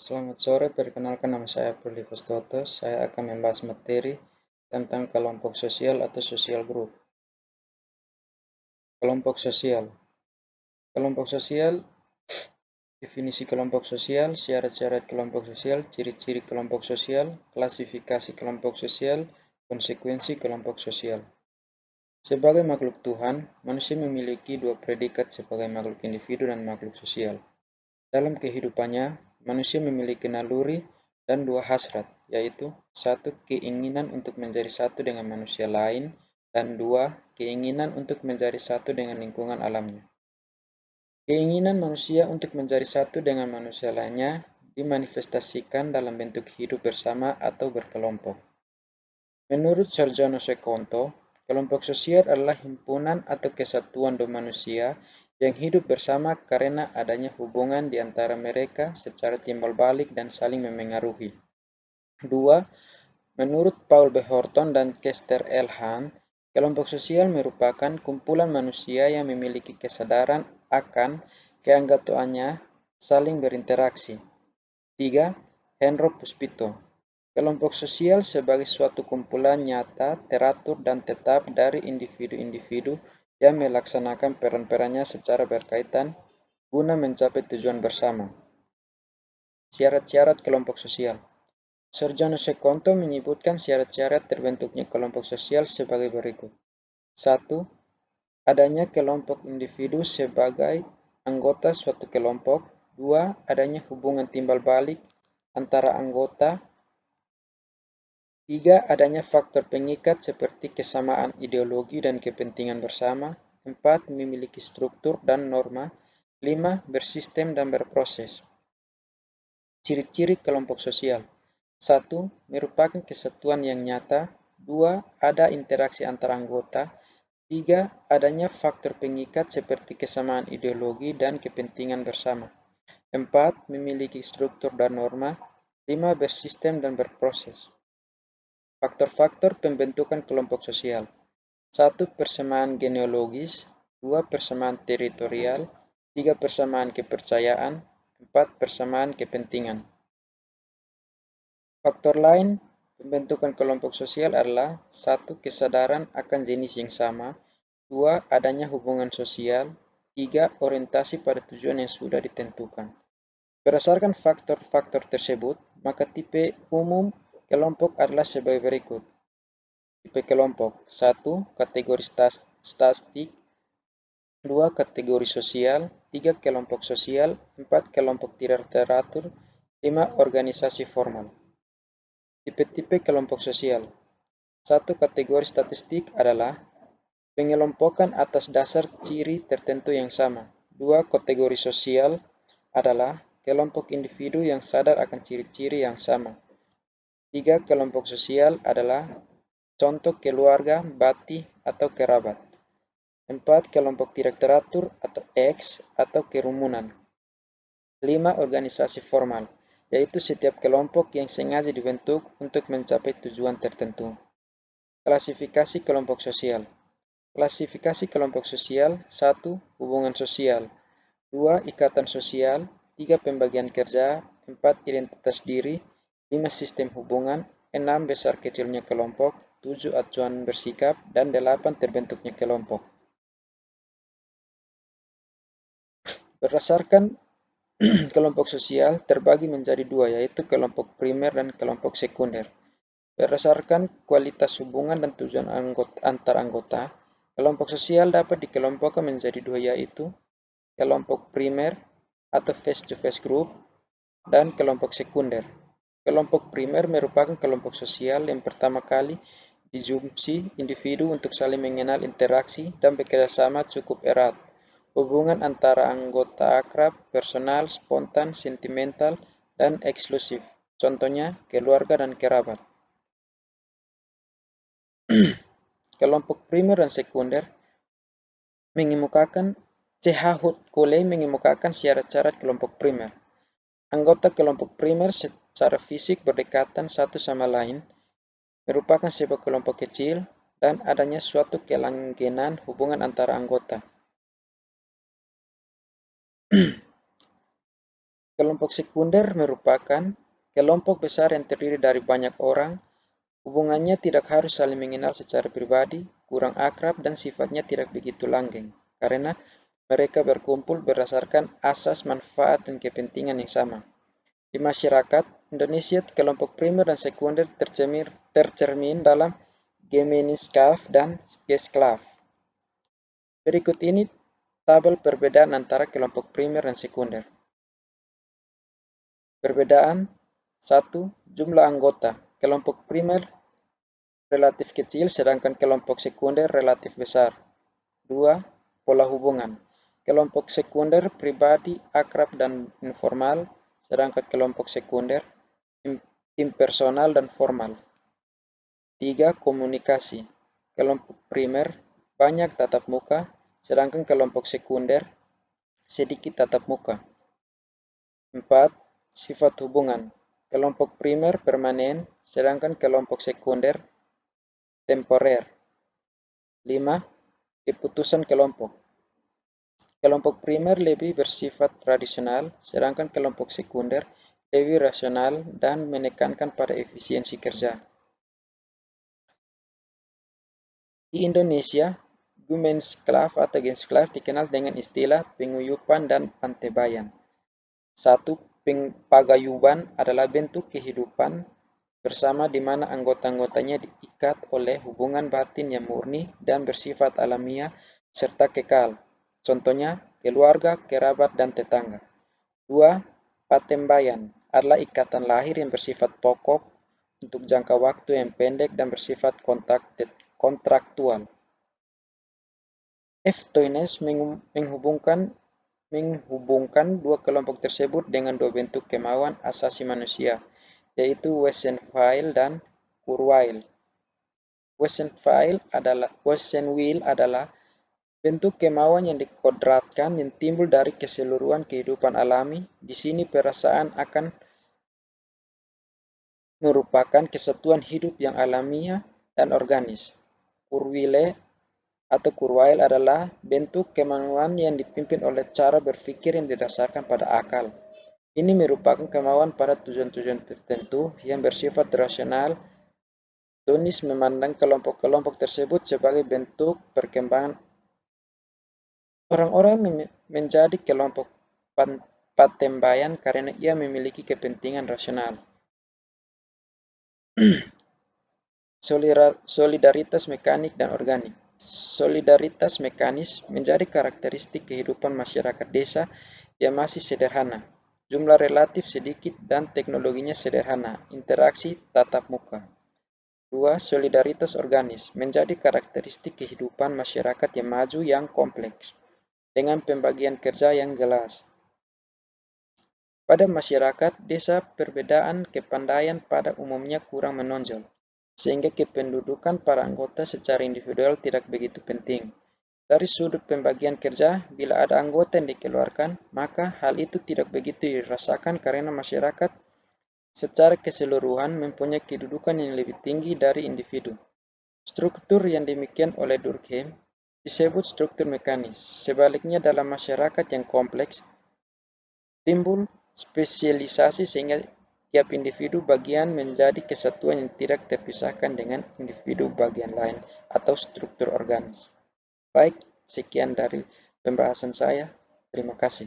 Selamat sore, perkenalkan nama saya Perli Festoto. Saya akan membahas materi tentang kelompok sosial atau social group. Kelompok sosial. Kelompok sosial, definisi kelompok sosial, syarat-syarat kelompok sosial, ciri-ciri kelompok sosial, klasifikasi kelompok sosial, konsekuensi kelompok sosial. Sebagai makhluk Tuhan, manusia memiliki dua predikat sebagai makhluk individu dan makhluk sosial. Dalam kehidupannya, manusia memiliki naluri dan dua hasrat, yaitu satu, keinginan untuk menjadi satu dengan manusia lain, dan dua, keinginan untuk menjadi satu dengan lingkungan alamnya. Keinginan manusia untuk menjadi satu dengan manusia lainnya dimanifestasikan dalam bentuk hidup bersama atau berkelompok. Menurut Sarjana Sekonto, kelompok sosial adalah himpunan atau kesatuan dua manusia yang hidup bersama karena adanya hubungan di antara mereka secara timbal balik dan saling memengaruhi. 2. Menurut Paul B. Horton dan Kester L. Hunt, kelompok sosial merupakan kumpulan manusia yang memiliki kesadaran akan keanggotaannya saling berinteraksi. 3. Henro Puspito. Kelompok sosial sebagai suatu kumpulan nyata, teratur, dan tetap dari individu-individu yang melaksanakan peran-perannya secara berkaitan guna mencapai tujuan bersama. Syarat-syarat kelompok sosial. Sarjana Sekonto menyebutkan syarat-syarat terbentuknya kelompok sosial sebagai berikut. 1. Adanya kelompok individu sebagai anggota suatu kelompok. 2. Adanya hubungan timbal balik antara anggota. 3. Adanya faktor pengikat seperti kesamaan ideologi dan kepentingan bersama. 4. Memiliki struktur dan norma. 5. Bersistem dan berproses. Ciri-ciri kelompok sosial. 1. Merupakan kesatuan yang nyata. 2. Ada interaksi antar anggota. 3. Adanya faktor pengikat seperti kesamaan ideologi dan kepentingan bersama. 4. Memiliki struktur dan norma. 5. Bersistem dan berproses. Faktor-faktor pembentukan kelompok sosial. 1. Persamaan genealogis. 2. Persamaan teritorial. 3. Persamaan kepercayaan. 4. Persamaan kepentingan. Faktor lain pembentukan kelompok sosial adalah 1. Kesadaran akan jenis yang sama. 2. Adanya hubungan sosial. 3. Orientasi pada tujuan yang sudah ditentukan. Berdasarkan faktor-faktor tersebut, maka tipe umum kelompok adalah sebagai berikut. Tipe kelompok. 1. Kategori statistik. 2. Kategori sosial. 3. Kelompok sosial. 4. Kelompok tidak teratur. 5. Organisasi formal. Tipe-tipe kelompok sosial. 1. Kategori statistik adalah pengelompokan atas dasar ciri tertentu yang sama. 2. Kategori sosial adalah kelompok individu yang sadar akan ciri-ciri yang sama. 3. Kelompok sosial adalah contoh keluarga, bati, atau kerabat. 4. Kelompok tidak teratur atau X atau kerumunan. 5. Organisasi formal, yaitu setiap kelompok yang sengaja dibentuk untuk mencapai tujuan tertentu. Klasifikasi kelompok sosial. Klasifikasi kelompok sosial. 1. Hubungan sosial. 2. Ikatan sosial. 3. Pembagian kerja. 4. Identitas diri. 5. Sistem hubungan. 6. Besar kecilnya kelompok. 7. Acuan bersikap. Dan 8. Terbentuknya kelompok. Berdasarkan kelompok sosial terbagi menjadi dua, yaitu kelompok primer dan kelompok sekunder. Berdasarkan kualitas hubungan dan tujuan antar anggota, kelompok sosial dapat dikelompokkan menjadi dua, yaitu kelompok primer atau face-to-face group dan kelompok sekunder. Kelompok primer merupakan kelompok sosial yang pertama kali dijumsi individu untuk saling mengenal, interaksi, dan bekerjasama cukup erat. Hubungan antara anggota akrab, personal, spontan, sentimental, dan eksklusif. Contohnya, keluarga dan kerabat. Kelompok primer dan sekunder mengemukakan mengemukakan syarat-syarat kelompok primer. Anggota kelompok primer secara fisik berdekatan satu sama lain, merupakan sebuah kelompok kecil, dan adanya suatu kelanggengan hubungan antara anggota. Kelompok sekunder merupakan kelompok besar yang terdiri dari banyak orang. Hubungannya tidak harus saling mengenal secara pribadi, kurang akrab, dan sifatnya tidak begitu langgeng, karena mereka berkumpul berdasarkan asas manfaat dan kepentingan yang sama. Di masyarakat Indonesia, kelompok primer dan sekunder tercermin dalam Gemeinschaft dan Gesellschaft. Berikut ini tabel perbedaan antara kelompok primer dan sekunder. Perbedaan 1. Jumlah anggota. Kelompok primer relatif kecil, sedangkan kelompok sekunder relatif besar. 2. Pola hubungan. Kelompok sekunder pribadi, akrab, dan informal, sedangkan kelompok sekunder impersonal dan formal. 3. Komunikasi. Kelompok primer banyak tatap muka, sedangkan kelompok sekunder sedikit tatap muka. 4. Sifat hubungan. Kelompok primer permanen, sedangkan kelompok sekunder temporer. 5. Keputusan kelompok. Kelompok primer lebih bersifat tradisional, sedangkan kelompok sekunder lebih rasional dan menekankan pada efisiensi kerja. Di Indonesia, Gemeinschaft atau Gesellschaft dikenal dengan istilah penguyupan dan pantebayan. 1. Pagayuban adalah bentuk kehidupan bersama di mana anggota-anggotanya diikat oleh hubungan batin yang murni dan bersifat alamiah serta kekal. Contohnya, keluarga, kerabat, dan tetangga. 2. Patembayan adalah ikatan lahir yang bersifat pokok untuk jangka waktu yang pendek dan bersifat kontraktual. F-Toines menghubungkan dua kelompok tersebut dengan dua bentuk kemauan asasi manusia, yaitu Wessenwil dan Kurzweil. Wessenwil adalah bentuk kemauan yang dikodratkan yang timbul dari keseluruhan kehidupan alami. Di sini perasaan akan merupakan kesatuan hidup yang alamiah dan organis. Kurzweil adalah bentuk kemauan yang dipimpin oleh cara berpikir yang didasarkan pada akal. Ini merupakan kemauan pada tujuan-tujuan tertentu yang bersifat rasional. Tonis memandang kelompok-kelompok tersebut sebagai bentuk perkembangan orang-orang menjadi kelompok patembayan karena ia memiliki kepentingan rasional. Solidaritas mekanik dan organik. Solidaritas mekanis menjadi karakteristik kehidupan masyarakat desa yang masih sederhana, jumlah relatif sedikit dan teknologinya sederhana, interaksi tatap muka. 2. Solidaritas organis menjadi karakteristik kehidupan masyarakat yang maju yang kompleks, dengan pembagian kerja yang jelas. Pada masyarakat desa, perbedaan kepandaian pada umumnya kurang menonjol, sehingga kependudukan para anggota secara individual tidak begitu penting. Dari sudut pembagian kerja, bila ada anggota yang dikeluarkan, maka hal itu tidak begitu dirasakan karena masyarakat secara keseluruhan mempunyai kedudukan yang lebih tinggi dari individu. Struktur yang demikian oleh Durkheim disebut struktur mekanis. Sebaliknya, dalam masyarakat yang kompleks, timbul spesialisasi sehingga tiap individu bagian menjadi kesatuan yang tidak terpisahkan dengan individu bagian lain atau struktur organis. Baik, sekian dari pembahasan saya. Terima kasih.